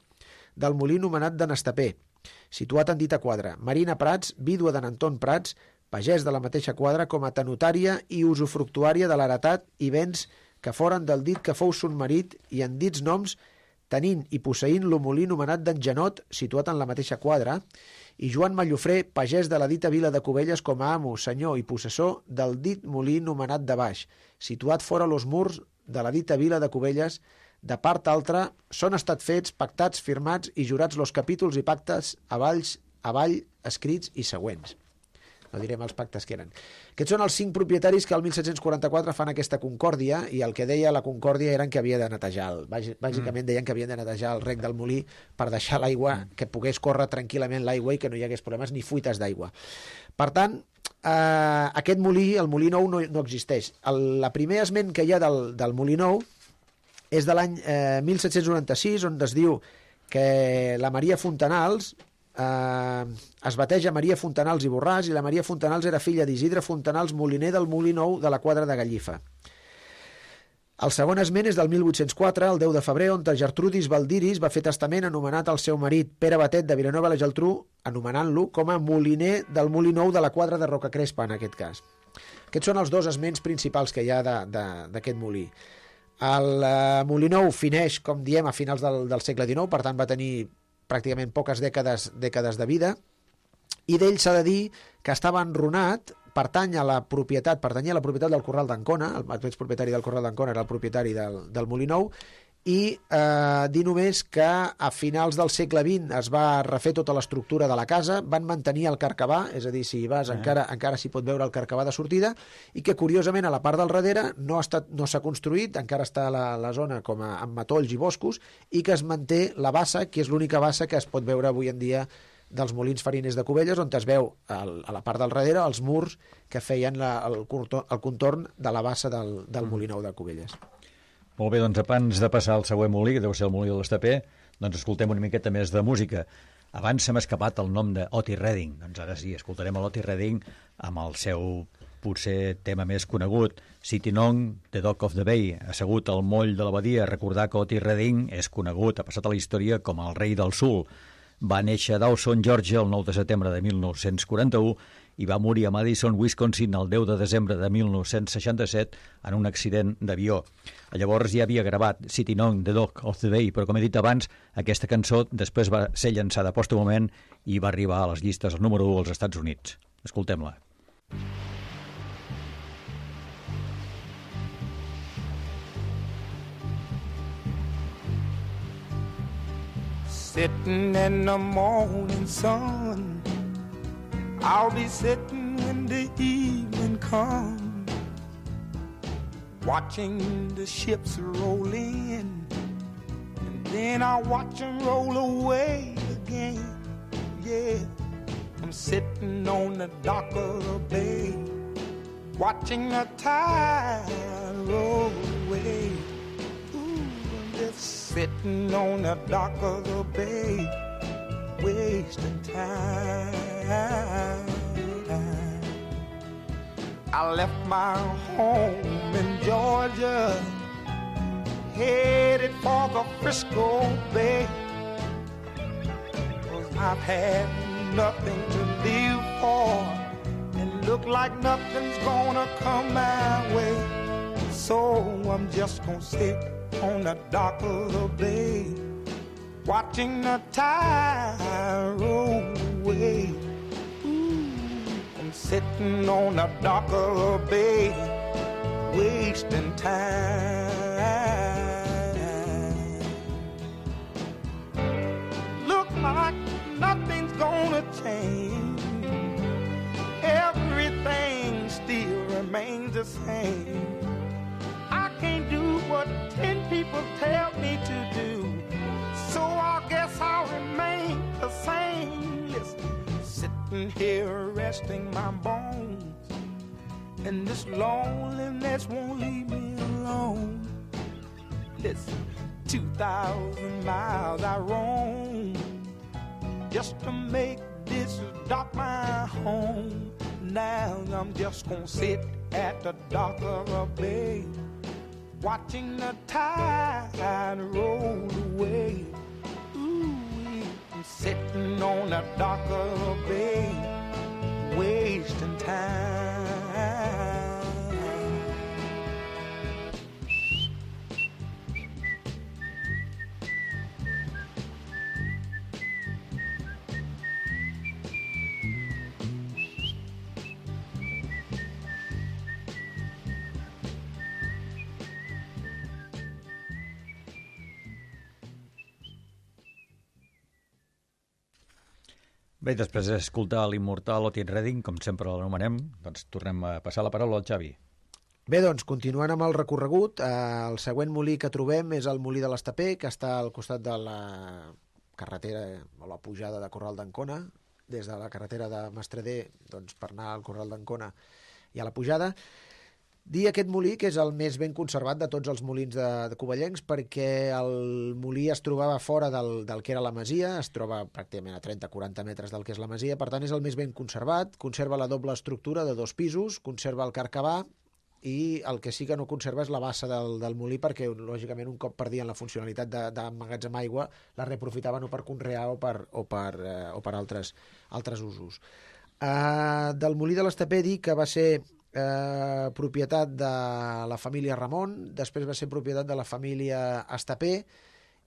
del molí nomenat de Nestapé, situat en dita quadra. Marina Prats, vídua d'en Anton Prats, pagès de la mateixa quadra, com a tenotària i usufructuària de l'heretat i béns que foren del dit que fou son marit i en dits noms tenint i posseint lo molí nomenat d'en Genot, situat en la mateixa quadra, i Joan Mallofré, pagès de la dita vila de Cubelles, com a amo, senyor i possessor del dit molí nomenat de Baix, situat fora los murs de la dita vila de Cubelles. De part altra, són estat fets, pactats, firmats i jurats los capítols i pactes avall escrits i següents. No direm els pactes que eren. Aquests són els 5 propietaris que el 1744 fan aquesta concòrdia, i el que deia la concòrdia eren que havia de netejar. Bàsicament deien que havien de netejar el rec del molí per deixar l'aigua, que pogués córrer tranquil·lament l'aigua i que no hi hagués problemes ni fuites d'aigua. Per tant, aquest molí, el Molí Nou, no existeix. El primer esment que hi ha del Molí Nou és de l'any 1796, on es diu que la Maria Fontanals es bateja Maria Fontanals i Borràs, i la Maria Fontanals era filla d'Isidre Fontanals, moliner del Molí Nou de la quadra de Gallifa. El segon esment és del 1804, el 10 de febrer, on Gertrudis Valdiris va fer testament anomenat el seu marit Pere Batet de Vilanova i la Geltrú, anomenant-lo com a moliner del Molí Nou de la quadra de Rocacrespa, en aquest cas. Aquests són els 2 esments principals que hi ha d'aquest molí. El Molí Nou fineix, com diem, a finals del segle XIX, per tant va tenir pràcticament poques dècades de vida, i d'ell s'ha de dir que estava enrunat, pertany a la propietat del Corral d'Ancona, el mateix propietari del Corral d'Ancona era el propietari del Molí Nou, i dir només que a finals del segle XX es va refer tota l'estructura de la casa, van mantenir el carcabà, és a dir, si hi vas encara s'hi pot veure el carcabà de sortida, i que curiosament a la part del darrere no s'ha construït, encara està la zona com amb matolls i boscos, i que es manté la bassa, que és l'única bassa que es pot veure avui en dia dels molins fariners de Cubelles, on es veu a la part del darrere els murs que feien el contorn de la bassa del Molí Nou de Cubelles. Molt bé, doncs abans de passar al següent molí, que deu ser el molí de l'Estapé, doncs escoltem una miqueta més de música. Abans se m'ha escapat el nom d'Otis Redding, doncs ara sí, escoltarem l'Otis Redding amb el seu potser tema més conegut, Sitting on the Dock of the Bay, assegut al moll de la badia. Recordar que Otis Redding és conegut, ha passat a la història com el rei del sul. Va néixer a Dawson, Georgia, el 9 de setembre de 1941 i va morir a Madison, Wisconsin, el 10 de desembre de 1967 en un accident d'avió. Llavors ja havia gravat Sitting on the Dock of the Bay, però com he dit abans, aquesta cançó després va ser llançada pòstumament i va arribar a les llistes al número 1 als Estats Units. Escoltem-la. Sitting in the morning sun, I'll be sitting when the evening comes, watching the ships roll in, and then I'll watch them roll away again. Yeah, I'm sitting on the dock of the bay, watching the tide roll away. Just sitting on the dock of the bay, wasting time. I left my home in Georgia, headed for the Frisco Bay, 'cause I've had nothing to live for, and look like nothing's gonna come my way. So I'm just gonna sit on the dock of the bay, watching the tide roll away. I'm sitting on the dock of the bay, wasting time. Look like nothing's gonna change, everything still remains the same. I can't do what 10 people tell me to do. So I guess I'll remain the same. Listen, sitting here resting my bones, and this loneliness won't leave me alone. Listen, 2,000 miles I roam just to make this dock my home. Now I'm just gonna sit at the dock of a bay, watching the tide roll away. Ooh, I'm sitting on the dock of a bay, wasting time. Bé, després d'escoltar l'immortal Otis Redding, com sempre l'anomenem, doncs tornem a passar la paraula al Xavi. Bé, doncs, continuant amb el recorregut, el següent molí que trobem és el molí de l'Estaper, que està al costat de la carretera o la pujada de Corral d'Ancona, des de la carretera de Mastreder, doncs, per anar al Corral d'Ancona i a la pujada. Dir aquest molí que és el més ben conservat de tots els molins de Covellencs, perquè el molí es trobava fora del que era la masia, es troba pràcticament a 30-40 metres del que és la masia, per tant és el més ben conservat, conserva la doble estructura de 2 pisos, conserva el carcabà, i el que sí que no conserva és la bassa del molí, perquè lògicament un cop perdien la funcionalitat d'emmagatzemar aigua, la reaprofitaven o per conrear o per altres usos. Del molí de l'Estaper dir que va ser propietat de la família Ramon, després va ser propietat de la família Estaper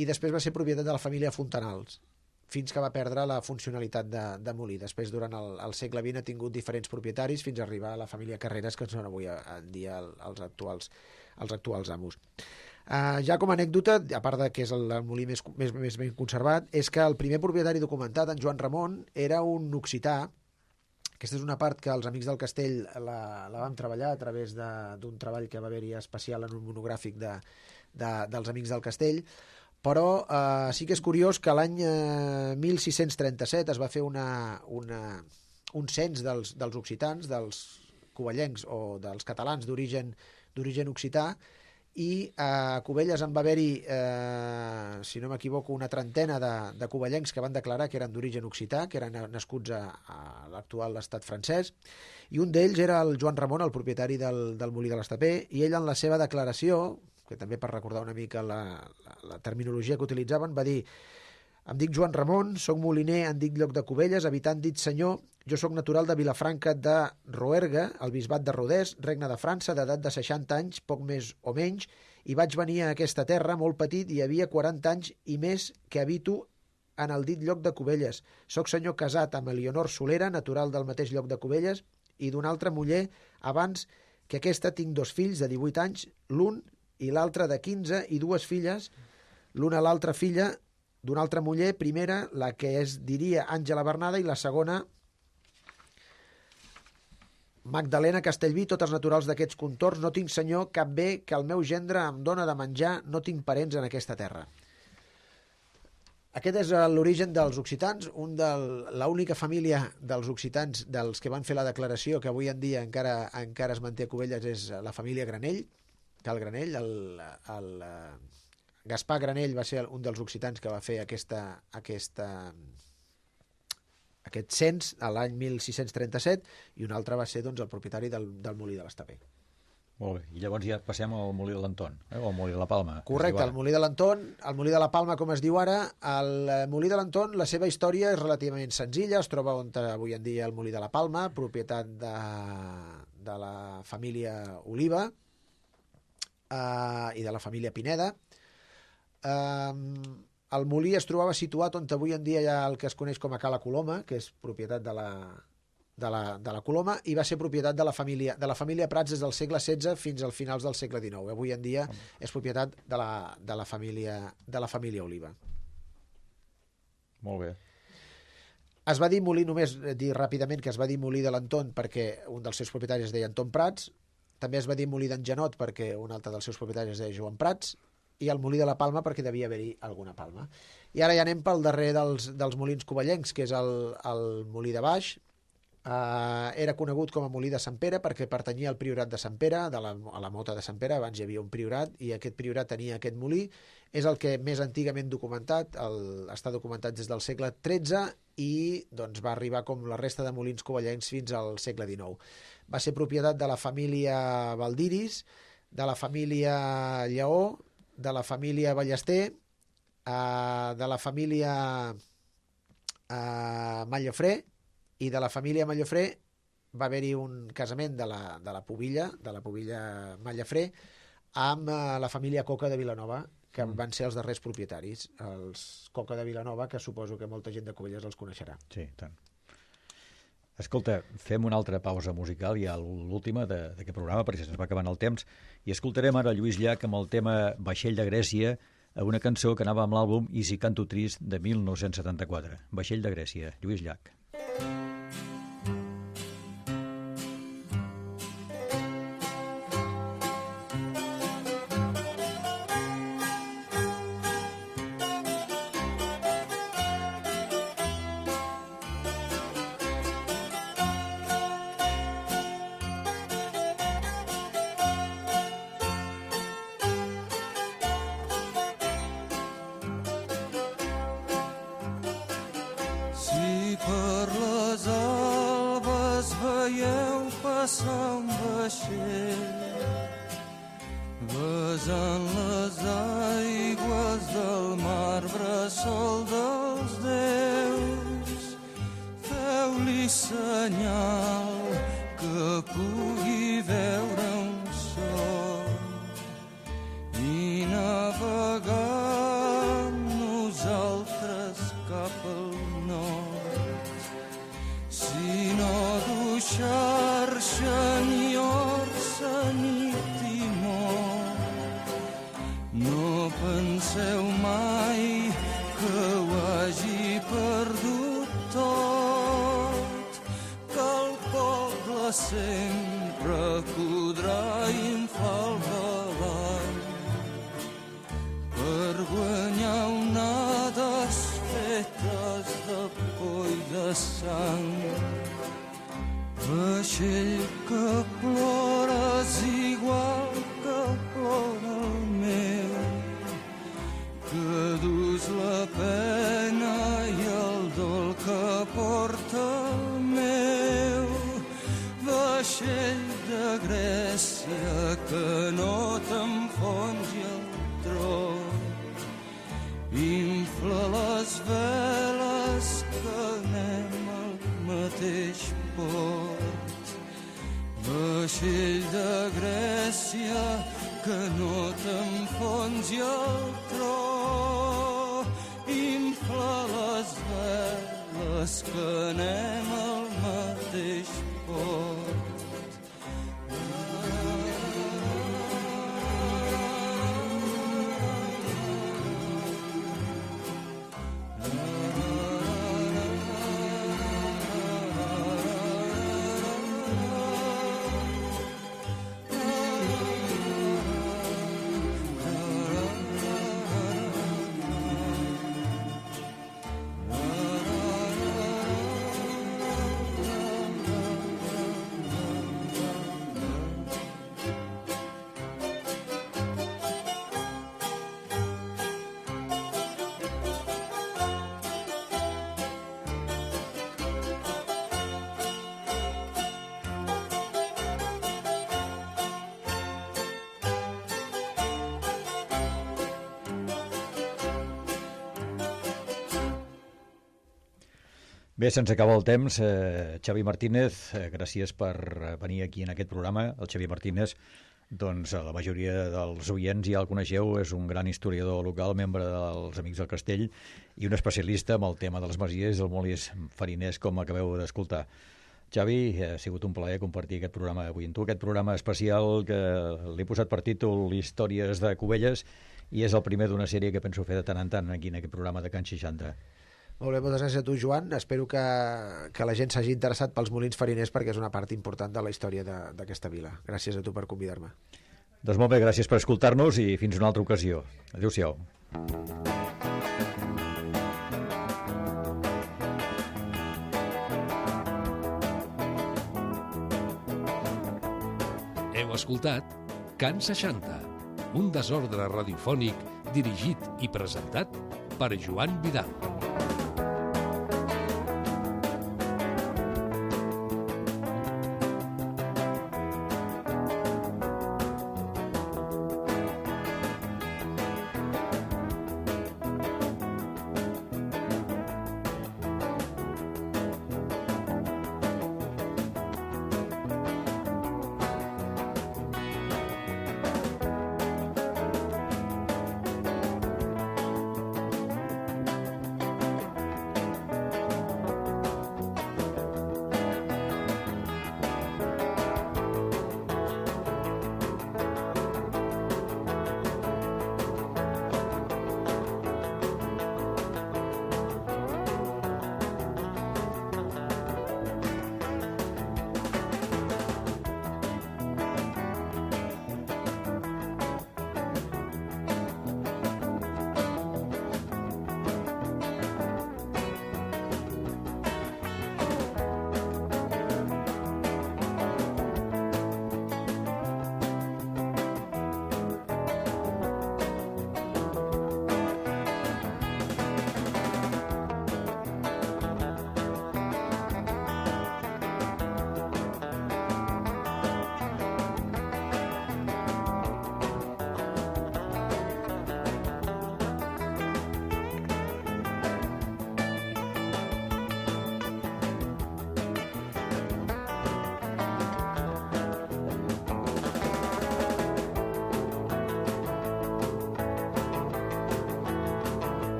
i després va ser propietat de la família Fontanals, fins que va perdre la funcionalitat de molí. Després, durant el segle XX, ha tingut diferents propietaris fins a arribar a la família Carreras, que són avui en dia els actuals amos. Ja com a anècdota, a part de que és el molí més ben conservat, és que el primer propietari documentat, en Joan Ramon, era un occità. Aquesta és una part que els Amics del Castell la vam treballar a través d'un treball que va haver-hi especial en un monogràfic dels Amics del Castell, però sí que és curiós que l'any 1637 es va fer un cens dels occitans, dels covellencs o dels catalans d'origen occità, i a Cubelles en va haver-hi, si no m'equivoco, una trentena de covellencs que van declarar que eren d'origen occità, que eren nascuts a l'actual estat francès, i un d'ells era el Joan Ramon, el propietari del molí de l'Estaper, i ell en la seva declaració, que també per recordar una mica la terminologia que utilitzaven, va dir: em dic Joan Ramon, soc moliner en dit lloc de Cubelles, habitant dit senyor, jo sóc natural de Vilafranca de Roerga, el bisbat de Rodès, regne de França, d'edat de 60 anys, poc més o menys, i vaig venir a aquesta terra molt petit i hi havia 40 anys i més que habito en el dit lloc de Cubelles. Soc senyor casat amb Elionor Solera, natural del mateix lloc de Cubelles, i d'una altra muller, abans que aquesta tinc 2 fills de 18 anys, l'un i l'altre de 15, i 2 filles, l'una l'altra filla d'una altra muller, primera, la que es diria Àngela Bernada, i la segona Magdalena Castellví, totes naturals d'aquests contorns. No tinc, senyor, cap bé que el meu gendre em dóna de menjar, no tinc parents en aquesta terra. Aquest és l'origen dels occitans, l'única família dels occitans dels que van fer la declaració, que avui en dia encara es manté a Cubelles, és la família Granell, Cal Granell. El Gaspar Granell va ser un dels occitans que va fer aquest cens a l'any 1637, i un altre va ser doncs, el propietari del molí de l'Estaper. Molt bé, i llavors ja passem al molí de l'Anton, o al molí de la Palma. Correcte, el molí de l'Anton, el molí de la Palma, com es diu ara. El molí de l'Anton, la seva història és relativament senzilla, es troba on avui en dia el molí de la Palma, propietat de la família Oliva i de la família Pineda. El molí es trobava situat on avui en dia hi ha el que es coneix com a Cala Coloma, que és propietat de la Coloma, i va ser propietat de la família Prats des del segle XVI fins als finals del segle XIX. Avui en dia és propietat de la família Oliva. Molt bé. Es va dir molí, només dir ràpidament que es va dir molí de l'Anton perquè un dels seus propietaris es deia Anton Prats. També es va dir molí d'en Janot perquè un altre dels seus propietaris es deia Joan Prats. i el molí de la Palma perquè devia haver-hi alguna palma. I ara ja anem pel darrer dels molins covellencs, que és el molí de Baix. Era conegut com a molí de Sant Pere perquè pertanyia al priorat de Sant Pere, a la mota de Sant Pere. Abans hi havia un priorat i aquest priorat tenia aquest molí. És el que més antigament documentat, està documentat des del segle XIII i doncs, va arribar com la resta de molins covellencs fins al segle XIX. Va ser propietat de la família Baldiris, de la família Lleó, de la família Ballester, de la família Mallofré, i de la família Mallofré va haver-hi un casament de la pubilla Mallofré, amb la família Coca de Vilanova, que van ser els darrers propietaris, els Coca de Vilanova, que suposo que molta gent de Cubelles els coneixerà. Sí, tant. Escolta, fem una altra pausa musical, ja l'última d'aquest programa, perquè se'ns va acabant el temps, i escoltarem ara Lluís Llach amb el tema Vaixell de Grècia, una cançó que anava amb l'àlbum I si canto trist de 1974. Vaixell de Grècia, Lluís Llach. Si per les albes veieu passar un vaixell besant les aigües del mar bressol dels déus, feu-li senyal que pugui veure un sol i navegar amb nosaltres cap al nord. Si no du xarxa ni orsa ni timó, no penseu mai que ho hagi perdut tot, que el poble sempre podrà inflar el velant per guanyar onades fetes de por i de sang. Vaixell que plores igual que plora el meu, que dus la pena i el dol que porta el meu. Vaixell de Grècia que no t'enfonsi el tron, infla les veles que anem al mateix port. Vaixell de Grècia que no t'enfonsi el tro, infla les veles que anem al mateix port. Bé, se'ns acaba el temps. Xavi Martínez, gràcies per venir aquí en aquest programa. El Xavi Martínez, doncs la majoria dels oients ja el coneixeu, és un gran historiador local, membre dels Amics del Castell i un especialista en el tema de les masies i els molins fariners, com acabeu d'escoltar. Xavi, ha sigut un plaer compartir aquest programa avui amb tu, aquest programa especial que l'he posat per títol Històries de Cubelles i és el primer d'una sèrie que penso fer de tant en tant aquí en aquest programa de Can 60. Molt bé, moltes gràcies a tu, Joan. Espero que la gent s'hagi interessat pels molins fariners perquè és una part important de la història d'aquesta vila. Gràcies a tu per convidar-me. Doncs molt bé, gràcies per escoltar-nos i fins una altra ocasió. Adéu-siau. Heu escoltat Can 60, un desordre radiofònic dirigit i presentat per Joan Vidal.